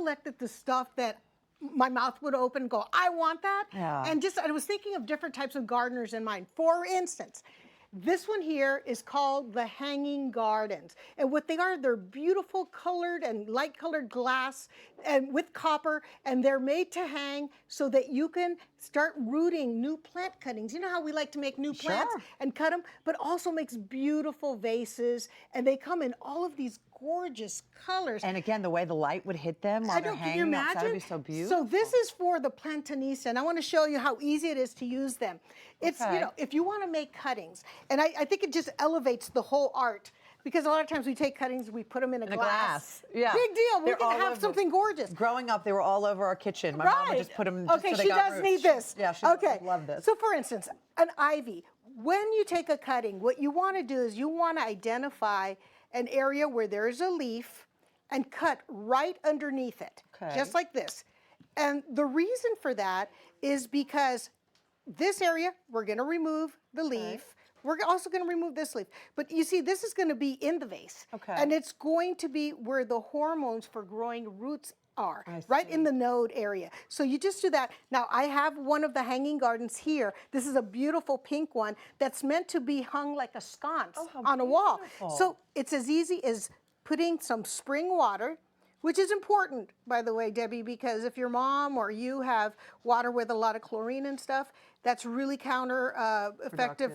selected the stuff that my mouth would open and go, I want that. Yeah. And I was thinking of different types of gardeners in mind. For instance, this one here is called the hanging gardens. And what they are, they're beautiful colored and light colored glass and with copper, and they're made to hang so that you can start rooting new plant cuttings. You know how we like to make new plants and cut them, but also makes beautiful vases, and they come in all of these gorgeous colors. And again, the way the light would hit them while they're hanging, can you imagine? that would be so beautiful. So this is for the plantanista, and I want to show you how easy it is to use them. It's, you know, if you want to make cuttings, and I think it just elevates the whole art, because a lot of times we take cuttings, we put them in a glass. Yeah. Big deal. We They're can have something gorgeous. Growing up, they were all over our kitchen. My mom would just put them just Okay, so they she got does roots. need this. Yeah, she okay. love this. So for instance, an ivy. When you take a cutting, what you want to do is you want to identify an area where there's a leaf and cut right underneath it, just like this. And the reason for that is because this area, we're going to remove the leaf. We're also going to remove this leaf. But you see, this is going to be in the vase. And it's going to be where the hormones for growing roots are, right in the node area. So you just do that. Now, I have one of the hanging gardens here. This is a beautiful pink one that's meant to be hung like a sconce on a wall. So it's as easy as putting some spring water, which is important, by the way, Debbie, because if your mom or you have water with a lot of chlorine and stuff, that's really counter effective,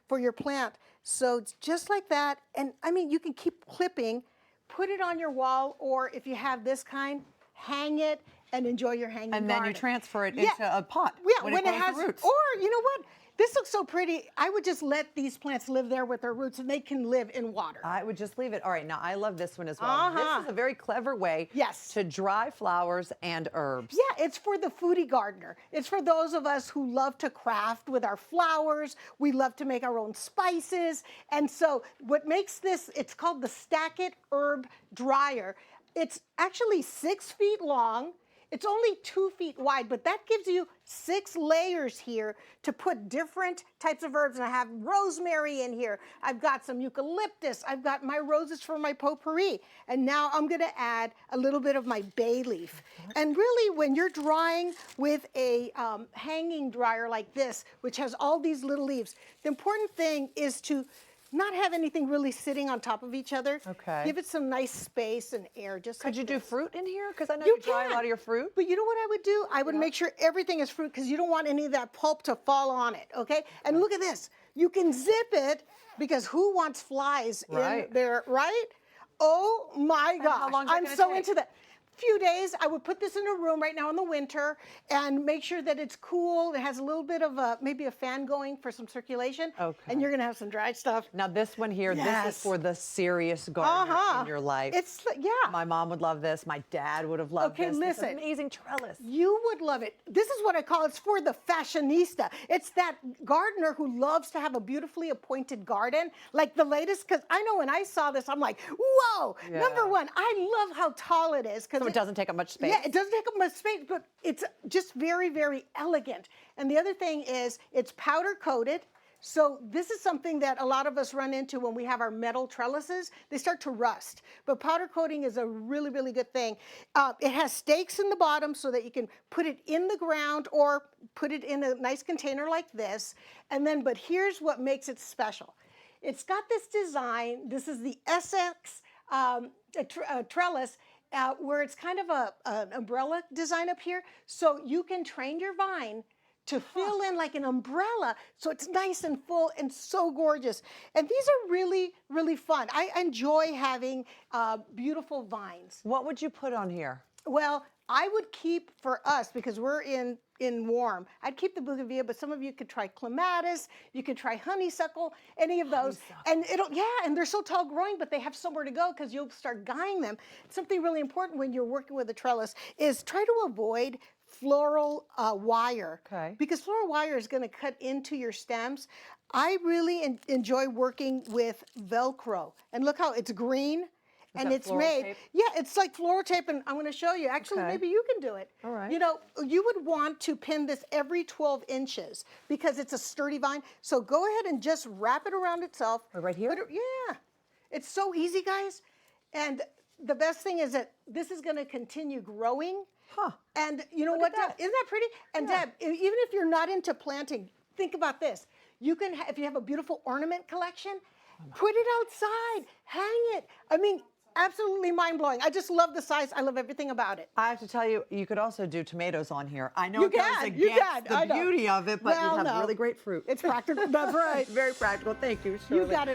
for your plant. So it's just like that. And I mean, you can keep clipping, put it on your wall, or if you have this kind, hang it and enjoy your hanging garden. And then you transfer it into a pot when it has roots. Or, you know what? This looks so pretty. I would just let these plants live there with their roots, and they can live in water. I would just leave it. All right, now I love this one as well. This is a very clever way to dry flowers and herbs. Yeah, it's for the foodie gardener. It's for those of us who love to craft with our flowers. We love to make our own spices. And so what makes this, it's called the Stack It Herb Dryer. It's actually 6 feet long. It's only 2 feet wide, but that gives you 6 layers here to put different types of herbs. And I have rosemary in here. I've got some eucalyptus. I've got my roses for my potpourri. And now I'm going to add a little bit of my bay leaf. And really, when you're drying with a hanging dryer like this, which has all these little leaves, the important thing is to not have anything really sitting on top of each other. Give it some nice space and air. Just Could you do fruit in here? Because I know you dry a lot of your fruit. But you know what I would do? I would make sure everything is fruit, because you don't want any of that pulp to fall on it, okay? And look at this. You can zip it, because who wants flies in there, right? Oh my gosh. I'm so into that. Few days. I would put this in a room right now in the winter and make sure that it's cool. It has a little bit of maybe a fan going for some circulation. And you're going to have some dried stuff. Now this one here, this is for the serious gardener in your life. It's, My mom would love this. My dad would have loved this. Listen. This amazing trellis. You would love it. This is what I call it's for the fashionista. It's that gardener who loves to have a beautifully appointed garden. Like the latest, because I know when I saw this, I'm like, whoa. Number one, I love how tall it is. So it doesn't take up much space? Yeah, it doesn't take up much space, but it's just very, very elegant. And the other thing is it's powder coated. So this is something that a lot of us run into when we have our metal trellises. They start to rust. But powder coating is a really, really good thing. It has stakes in the bottom so that you can put it in the ground or put it in a nice container like this. And then, but here's what makes it special. It's got this design. This is the Essex Trellis. Where it's kind of an umbrella design up here. So you can train your vine to fill in like an umbrella. So it's nice and full and so gorgeous. And these are really, really fun. I enjoy having beautiful vines. What would you put on here? Well, I would keep for us, because we're in warm, I'd keep the bougainvillea, but some of you could try clematis, you could try honeysuckle, any of those. And and they're so tall growing, but they have somewhere to go because you'll start guying them. Something really important when you're working with a trellis is try to avoid floral wire, because floral wire is going to cut into your stems. I really enjoy working with Velcro, and look how it's green. And it's made, it's like floral tape, and I'm going to show you. Actually, maybe you can do it. All right. You know, you would want to pin this every 12 inches because it's a sturdy vine. So go ahead and just wrap it around itself. Right here? Yeah. It's so easy, guys. And the best thing is that this is going to continue growing. Huh. And you know what, Deb? Isn't that pretty? And Deb, even if you're not into planting, think about this. You can, if you have a beautiful ornament collection, put it outside, hang it. I mean, absolutely mind-blowing. I just love the size. I love everything about it. I have to tell you, you could also do tomatoes on here. I know You it goes can, against you can. the I know. beauty of it, but Well, you have no. really great fruit. It's practical. That's right. Very practical. Thank you, Shirley. You got it.